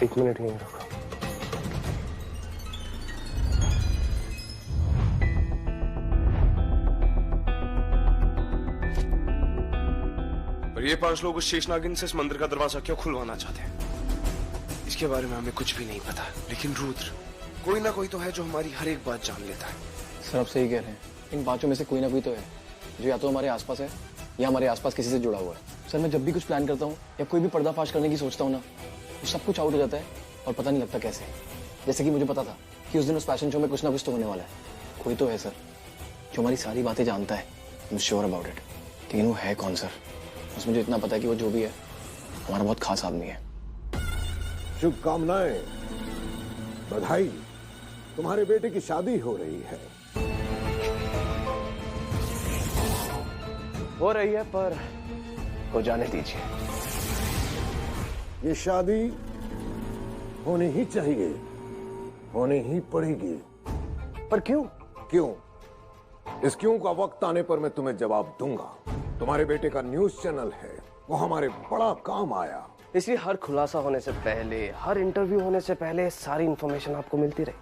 एक मिनट यहीं रुको। पर ये 5 लोग उस शेष नागिन से इस मंदिर का दरवाजा क्यों खुलवाना चाहते हैं, इसके बारे में हमें कुछ भी नहीं पता। लेकिन रुद्र, कोई ना कोई तो है जो हमारी हर एक बात जान लेता है। सर आप सही कह रहे हैं, इन 5 में से कोई ना कोई तो है जो या तो हमारे आसपास है या हमारे आसपास किसी से जुड़ा हुआ है। सर मैं जब भी कुछ प्लान करता हूँ या कोई भी पर्दाफाश करने की सोचता हूँ ना, तो सब कुछ आउट हो जाता है और पता नहीं लगता कैसे। जैसे कि मुझे पता था कि उस दिन उस फैशन शो में कुछ ना कुछ तो होने वाला है। कोई तो है सर जो हमारी सारी बातें जानता है, I am sure about it. लेकिन वो है कौन सर? बस मुझे इतना पता है कि वो जो भी है हमारा बहुत खास आदमी है। शुभकामनाएं, बधाई, तुम्हारे बेटे की शादी हो रही है। हो रही है पर हो जाने दीजिए। ये शादी होनी ही चाहिए, होनी ही पड़ेगी। पर क्यों? क्यों? इस क्यों का वक्त आने पर मैं तुम्हें जवाब दूंगा। तुम्हारे बेटे का न्यूज चैनल है, वो हमारे बड़ा काम आया। इसलिए हर खुलासा होने से पहले, हर इंटरव्यू होने से पहले सारी इंफॉर्मेशन आपको मिलती रही।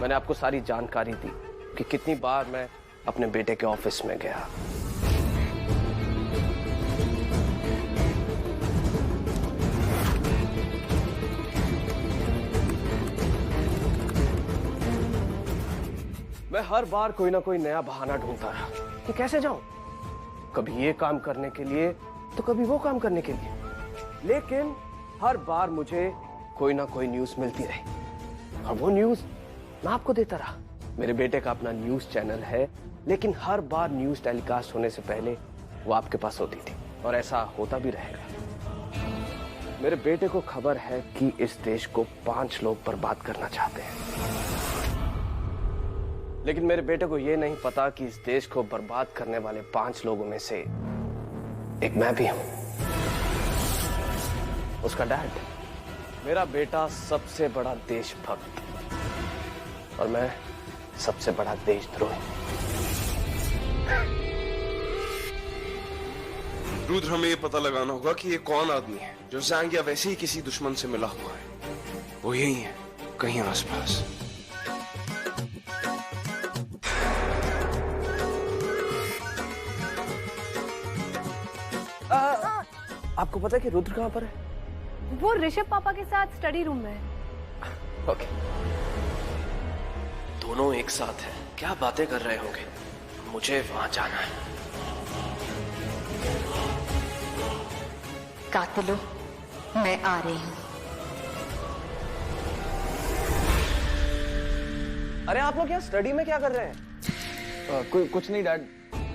मैंने आपको सारी जानकारी दी कि कितनी बार मैं अपने बेटे के ऑफिस में गया। मैं हर बार कोई ना कोई नया बहाना ढूंढता रहा कि कैसे जाऊं, कभी ये काम करने के लिए तो कभी वो काम करने के लिए। लेकिन हर बार मुझे कोई ना कोई न्यूज मिलती रही और वो न्यूज मैं आपको देता रहा। मेरे बेटे का अपना न्यूज चैनल है, लेकिन हर बार न्यूज टेलीकास्ट होने से पहले वो आपके पास होती थी और ऐसा होता भी रहेगा। मेरे बेटे को खबर है कि इस देश को 5 लोग बर्बाद करना चाहते हैं, लेकिन मेरे बेटे को यह नहीं पता कि इस देश को बर्बाद करने वाले 5 लोगों में से एक मैं भी हूं, उसका डैड। मेरा बेटा सबसे बड़ा देशभक्त और मैं सबसे बड़ा देशद्रोही। रुद्र, हमें ये पता लगाना होगा कि ये कौन आदमी है जो जैंग या वैसे ही किसी दुश्मन से मिला हुआ है। वो यही है, कहीं आसपास। आपको पता है कि रुद्र कहां पर है? वो ऋषभ पापा के साथ स्टडी रूम में है। ओके। दोनों एक साथ हैं, क्या बातें कर रहे होंगे? मुझे वहां जाना है। कातिलों, मैं आ रही हूं। अरे आप लोग यहाँ स्टडी में क्या कर रहे हैं? कुछ नहीं डैड।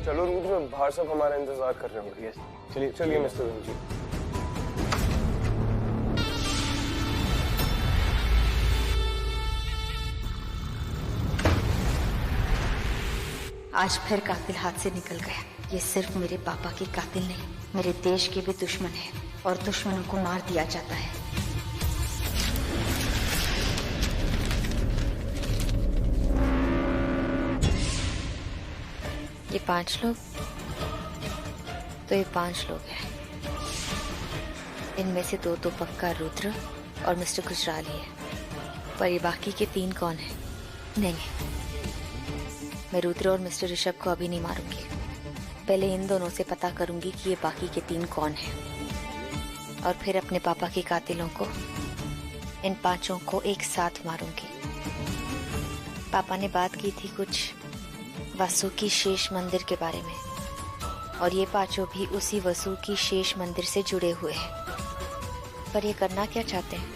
चलो रुद्र, बाहर सब हमारा इंतजार कर रहे होंगे। चलिए चलिए मिस्टर जी। आज फिर कातिल हाथ से निकल गया। ये सिर्फ मेरे पापा के कातिल नहीं, मेरे देश के भी दुश्मन है और दुश्मनों को मार दिया जाता है। ये 5 लोग तो ये 5 लोग हैं। इनमें से 2 तो पक्का रुद्र और मिस्टर गुजराली है, पर ये बाकी के 3 कौन है? नहीं, मैं रुद्र और मिस्टर ऋषभ को अभी नहीं मारूंगी। पहले इन दोनों से पता करूंगी कि ये बाकी के 3 कौन हैं और फिर अपने पापा के कातिलों को, इन 5 को एक साथ मारूंगी। पापा ने बात की थी कुछ वासुकी शेष मंदिर के बारे में और ये 5 भी उसी वासुकी शेष मंदिर से जुड़े हुए हैं। पर ये करना क्या चाहते हैं?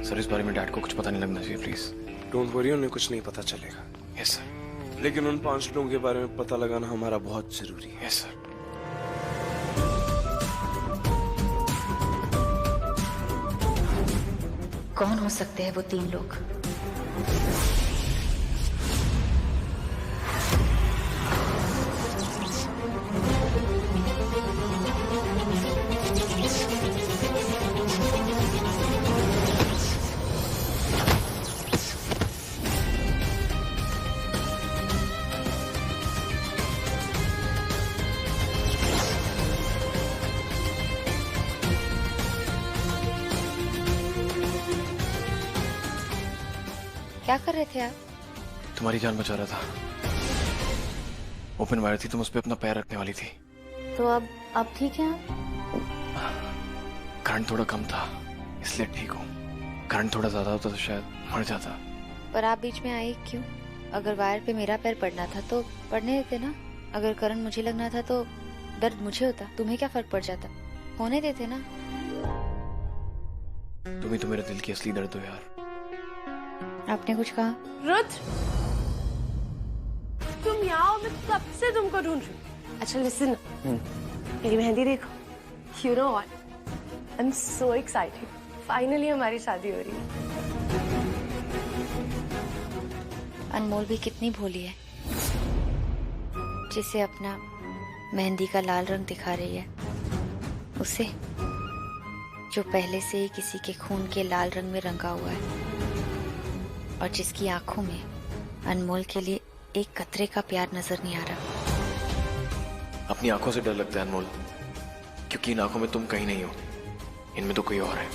सर इस बारे में डैड को कुछ पता नहीं लगना चाहिए प्लीज। डोंट वरी, उन्हें कुछ नहीं पता चलेगा। Yes sir. लेकिन उन 5 लोगों के बारे में पता लगाना हमारा बहुत जरूरी है। Yes sir. कौन हो सकते हैं वो 3 लोग? क्या कर रहे थे आप? तुम्हारी जान बचा रहा था। ओपन वायर थी, तुम उस पर अपना पैर रखने वाली थी। तो अब ठीक है आप? करंट थोड़ा कम था इसलिए ठीक हूँ। करंट थोड़ा ज्यादा होता तो शायद मर जाता। पर आप बीच में आए क्यों? अगर वायर पे मेरा पैर पड़ना था तो पड़ने देते ना। अगर करंट मुझे लगना था तो दर्द मुझे होता, तुम्हें क्या फर्क पड़ जाता? होने देते ना। तुम ही तो मेरे दिल की असली दर्द हो यार। आपने कुछ कहा? रुद्र, तुम यहाँ हो, मैं कब से तुमको ढूंढ रही हूँ। अच्छा लिसन, मेरी मेहंदी देखो। You know what? I'm so excited. Finally हमारी शादी हो रही है। अनमोल भी कितनी भोली है, जिसे अपना मेहंदी का लाल रंग दिखा रही है, उसे जो पहले से ही किसी के खून के लाल रंग में रंगा हुआ है, और जिसकी आंखों में अनमोल के लिए एक कतरे का प्यार नजर नहीं आ रहा। अपनी आंखों से डर लगता है अनमोल, क्योंकि इन आंखों में तुम कहीं नहीं हो, इनमें तो कोई और है।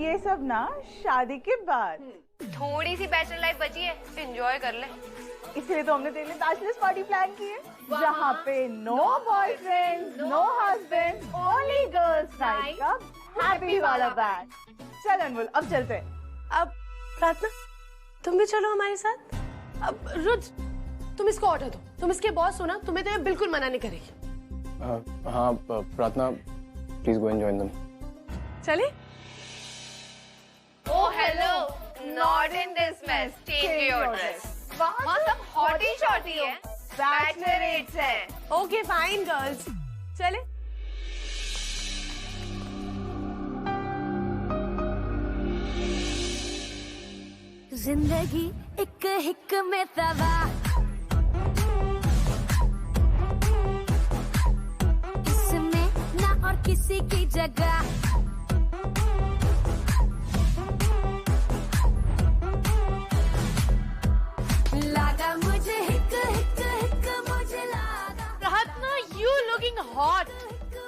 ये सब ना शादी के बाद। थोड़ी सी बैचलर लाइफ बची है, एंजॉय कर ले। इसलिए तो हमने तेरे लिए बैचलर्स पार्टी प्लान की है, जहाँ पे no boyfriend, no husband, only girls night का हैप्पी वाला बैंड। चल अनमोल, अब चलते हैं। अब प्रार्थना, तुम भी चलो हमारे साथ। अब रुद्र, तुम इसको ऑर्डर दो, तुम इसके बॉस हो ना, तुम्हें तो ये बिल्कुल मना नहीं करेगी। हाँ प्रार्थना, please go and join them. चले? Oh hello, not in this mess. Change your dress. वहाँ सब हॉटी शॉटी है, बैचलरेट्स है। Okay fine girls, चले? जिंदगी एक हिक में तबाह, इसमें ना और किसी की जगह, लागा मुझे हिक हिक हिक मुझे लागा। प्रार्थना, you looking hot.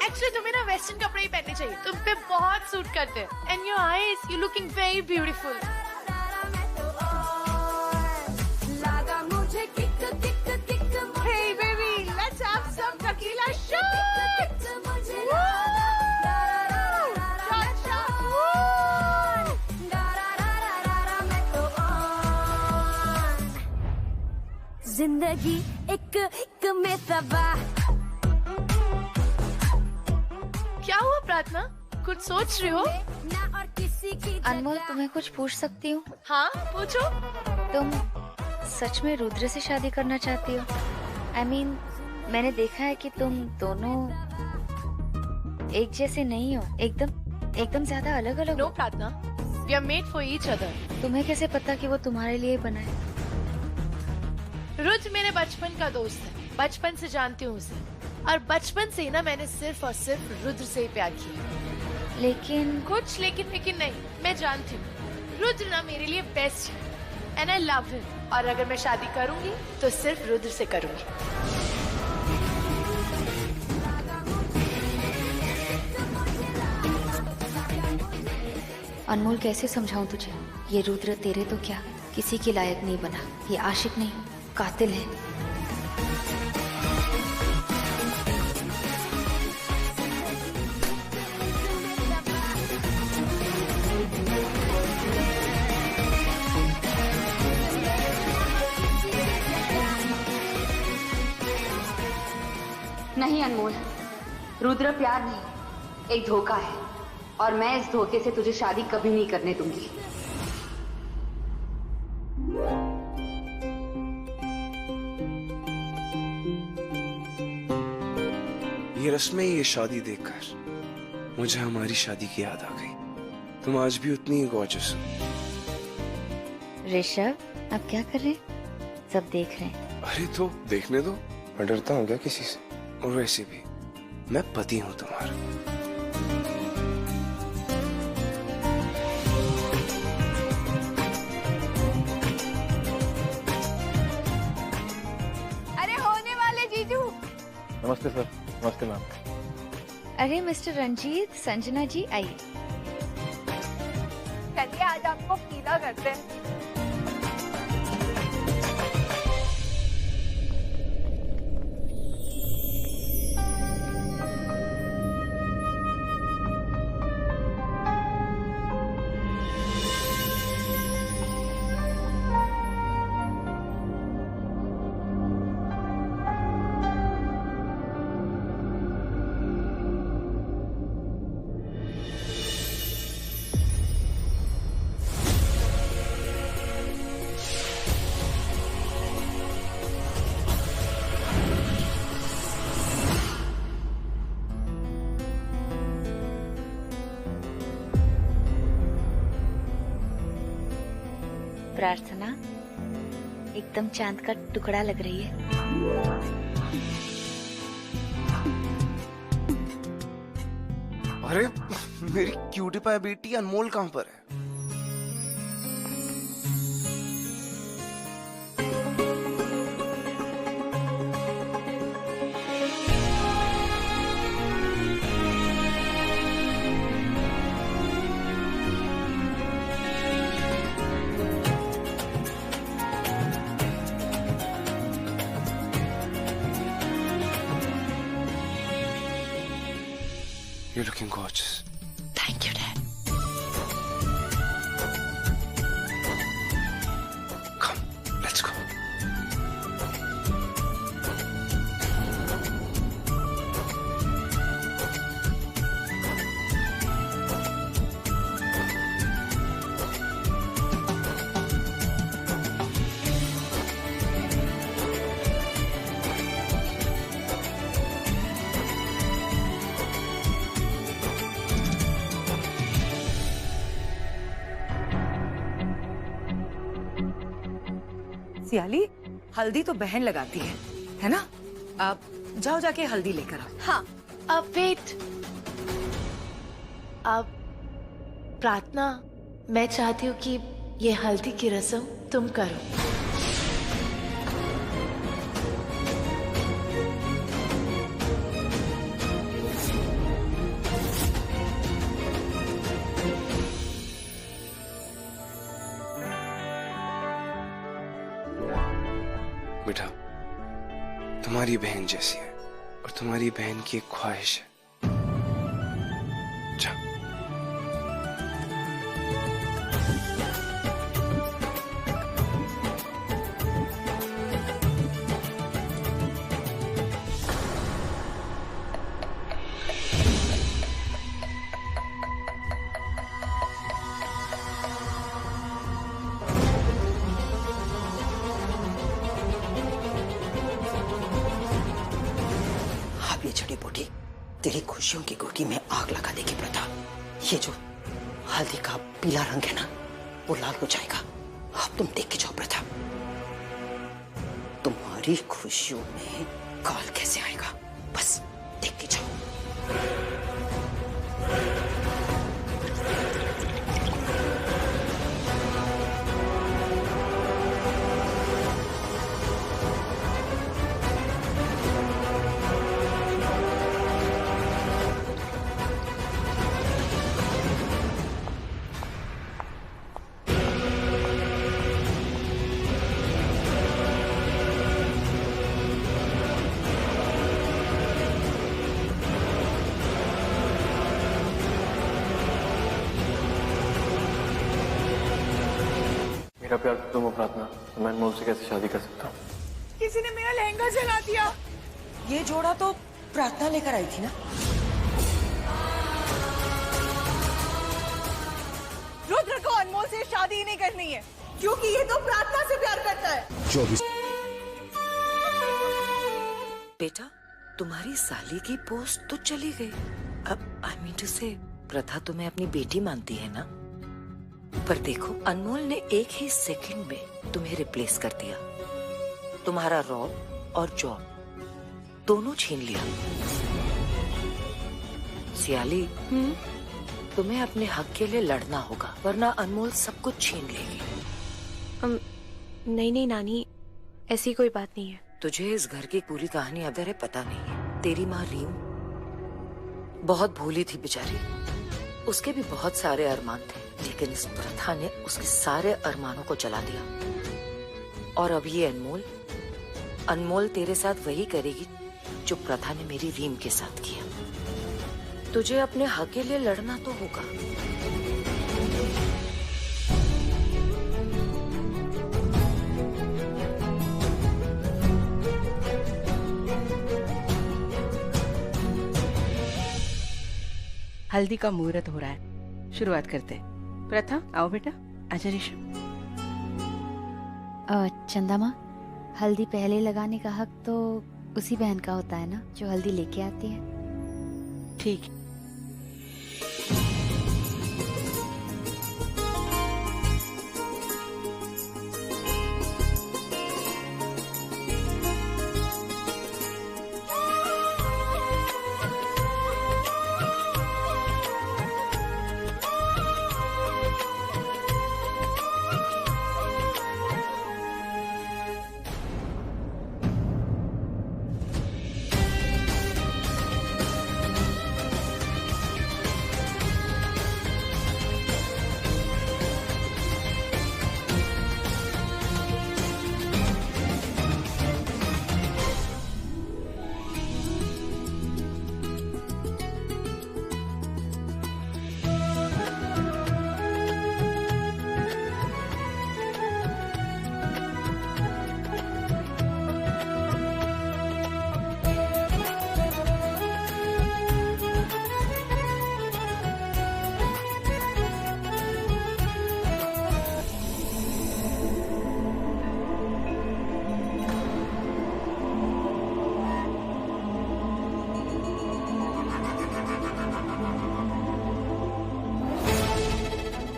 Actually तुम्हें ना वेस्टर्न कपड़े ही पहनने चाहिए, तुम पे बहुत सूट करते हैं। And your eyes, you looking very beautiful. लागा मुझे kick kick kick. Hey baby, let's have some tequila shot. जिंदगी एक एक में तबाह। क्या हुआ प्रार्थना, कुछ सोच रही हो? ना और किसी की अनमोल, तुम्हें कुछ पूछ सकती हूँ? हाँ पूछो। तुम सच में रुद्र से शादी करना चाहती हो? I mean, मैंने देखा है कि तुम दोनों एक जैसे नहीं हो, एकदम ज्यादा अलग अलग No हो। प्रार्थना, we are made for each other. तुम्हें कैसे पता कि वो तुम्हारे लिए बना है? रुद्र मेरे बचपन का दोस्त है, बचपन से जानती हूँ उसे, और बचपन से ही ना मैंने सिर्फ और सिर्फ रुद्र से ही प्यार किया। लेकिन कुछ लेकिन नहीं, मैं जानती हूँ रुद्र ना मेरे लिए बेस्ट है, एंड आई लव हिम। और अगर मैं शादी करूंगी तो सिर्फ रुद्र से करूंगी। अनमोल, कैसे समझाऊं तुझे? ये रुद्र तेरे तो क्या किसी के लायक नहीं बना। ये आशिक नहीं, कातिल है। नहीं अनमोल, रुद्र प्यार नहीं, एक धोखा है, और मैं इस धोखे से तुझे शादी कभी नहीं करने दूंगी। ये रस्में, ये शादी देखकर मुझे हमारी शादी की याद आ गई। तुम आज भी उतनी ही गॉर्जियस हो। ऋषभ, अब क्या कर रहे हैं? सब देख रहे हैं। अरे तो देखने दो, मैं डरता हूँ क्या किसी से? और वैसे भी मैं पति हूँ तुम्हारा। नमस्ते सर। नमस्ते मैम। अरे मिस्टर रंजीत, संजना जी आइए। चलिए आज आपको पीला करते हैं। प्रार्थना एकदम चांद का टुकड़ा लग रही है। अरे मेरी क्यूटी पाई बेटी अनमोल कहाँ पर है? You're looking gorgeous. Thank you dad. Come, let's go. सियाली, हल्दी तो बहन लगाती है ना? आप जाओ जाके हल्दी लेकर आओ। हाँ, अब वेट। अब प्रार्थना, मैं चाहती हूँ कि ये हल्दी की रस्म तुम करो। बेटा, तुम्हारी बहन जैसी है और तुम्हारी बहन की एक ख्वाहिश है। जा। छोटी बूटी तेरी खुशियों की गोटी में आग लगा देगी प्रथा। ये जो हल्दी का पीला रंग है ना, वो लाल हो जाएगा। अब तुम देख के जाओ प्रथा, तुम्हारी खुशियों में काल कैसे आएगा, बस देख के जाओ। मेरा प्यार तुम हो प्रार्थना, तो मैं अनमोल से कैसे शादी कर सकता हूँ? किसी ने मेरा लहंगा जला दिया। ये जोड़ा तो प्रार्थना लेकर आई थी ना? रुद्र को अनमोल से शादी नहीं करनी है, क्योंकि ये तो प्रार्थना से प्यार करता है। 24 बेटा, तुम्हारी साली की पोस्ट तो चली गई। अब आई मीन टू से प्रथा तुम्हें अपनी बेटी मानती है ना? पर देखो, अनमोल ने एक ही सेकंड में तुम्हें रिप्लेस कर दिया। तुम्हारा रॉब और जॉब दोनों छीन लिया। सियाली, तुम्हें अपने हक के लिए लड़ना होगा, वरना अनमोल सब कुछ छीन लेगी। नहीं नहीं नानी, ऐसी कोई बात नहीं है। तुझे इस घर की पूरी कहानी अगर है पता नहीं है, तेरी माँ रीम बहुत भोली थी बेचारी। उसके भी बहुत सारे अरमान थे, लेकिन इस प्रथा ने उसके सारे अरमानों को जला दिया। और अब ये अनमोल तेरे साथ वही करेगी जो प्रथा ने मेरी रीम के साथ किया। तुझे अपने हक के लिए लड़ना तो होगा। हल्दी का मुहूर्त हो रहा है, शुरुआत करते हैं। प्रथा आओ बेटा, आजा ऋषभ। चंदा माँ, हल्दी पहले लगाने का हक तो उसी बहन का होता है ना जो हल्दी लेके आती है। ठीक।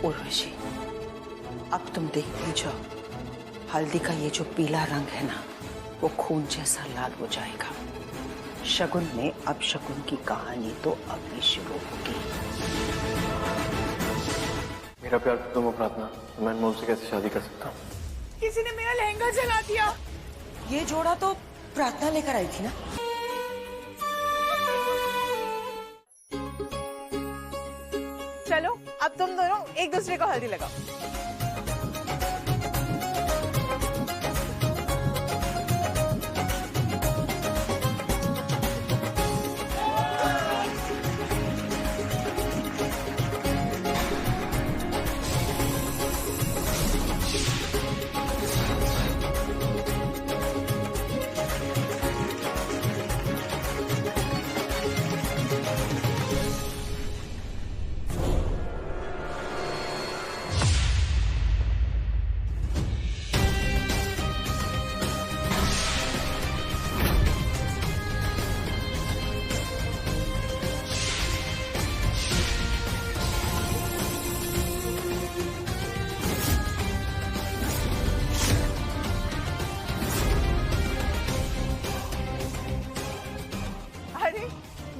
उर्वशी, अब तुम देख ही जाओ, हल्दी का ये जो पीला रंग है ना, वो खून जैसा लाल हो जाएगा। शगुन में अब शगुन की कहानी तो अभी शुरू होगी। मेरा प्यार तुम हो प्रार्थना, मैं अनमोल से कैसे शादी कर सकता हूँ? किसी ने मेरा लहंगा जला दिया। ये जोड़ा तो प्रार्थना लेकर आई थी ना। चलो अब तुम दोनों एक दूसरे को हल्दी लगाओ।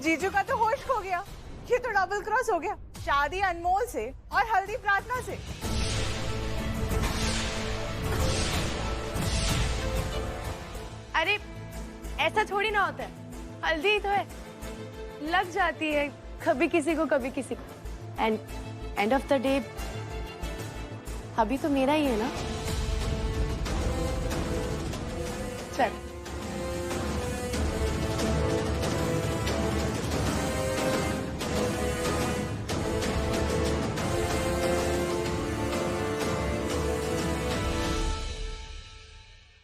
जीजू का तो होश खो गया। ये तो डबल क्रॉस हो गया। शादी अनमोल से और हल्दी प्रार्थना से। अरे ऐसा थोड़ी ना होता है, हल्दी ही तो है, लग जाती है कभी किसी को कभी किसी को। एंड ऑफ द डे अभी तो मेरा ही है ना। चल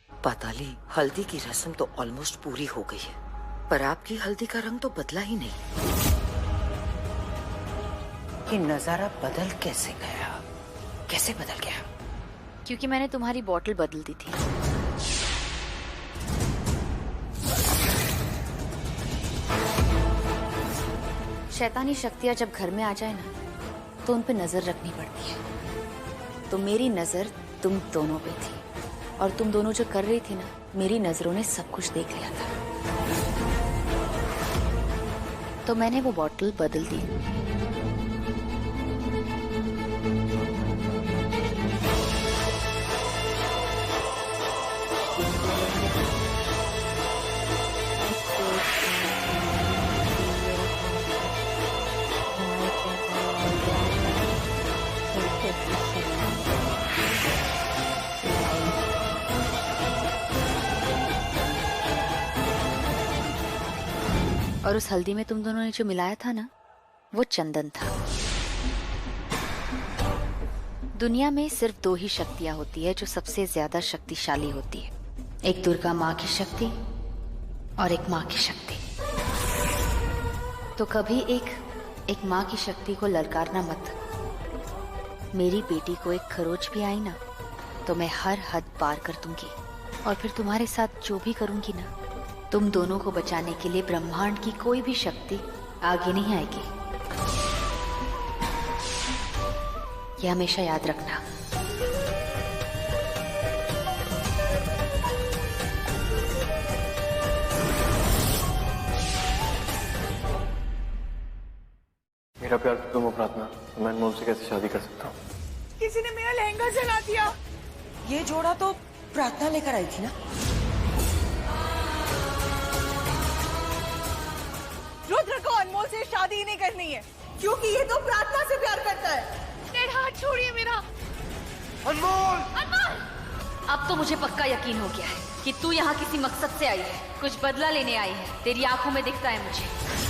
पाताली, हल्दी की रस्म तो ऑलमोस्ट पूरी हो गई है, पर आपकी हल्दी का रंग तो बदला ही नहीं। ये नजारा बदल कैसे गया? कैसे बदल गया? क्योंकि मैंने तुम्हारी बॉटल बदल दी थी। शैतानी शक्तियां जब घर में आ जाए ना, तो उन पे नजर रखनी पड़ती है। तो मेरी नजर तुम दोनों पे थी, और तुम दोनों जो कर रही थी ना, मेरी नजरों ने सब कुछ देख लिया था। तो मैंने वो बॉटल बदल दी। और उस हल्दी में तुम दोनों ने जो मिलाया था ना, वो चंदन था। दुनिया में सिर्फ 2 ही शक्तियां होती है जो सबसे ज्यादा शक्तिशाली होती है, एक दुर्गा माँ की शक्ति और एक माँ की शक्ति। तो कभी एक माँ की शक्ति को ललकारना मत। मेरी बेटी को एक खरोच भी आई ना, तो मैं हर हद पार कर दूंगी, और फिर तुम्हारे साथ जो भी करूंगी ना, तुम दोनों को बचाने के लिए ब्रह्मांड की कोई भी शक्ति आगे नहीं आएगी। ये हमेशा याद रखना। मेरा प्यार तो तुम हो प्रार्थना, मैं अनमोल से कैसे शादी कर सकता हूँ? किसी ने मेरा लहंगा जला दिया। ये जोड़ा तो प्रार्थना लेकर आई थी ना। रुद्र को अनमोल से शादी ही नहीं करनी है, क्योंकि ये तो प्रार्थना से प्यार करता है। हाथ छोड़िए मेरा। अनमोल! अनमोल! अब तो मुझे पक्का यकीन हो गया है कि तू यहाँ किसी मकसद से आई है, कुछ बदला लेने आई है। तेरी आंखों में दिखता है मुझे।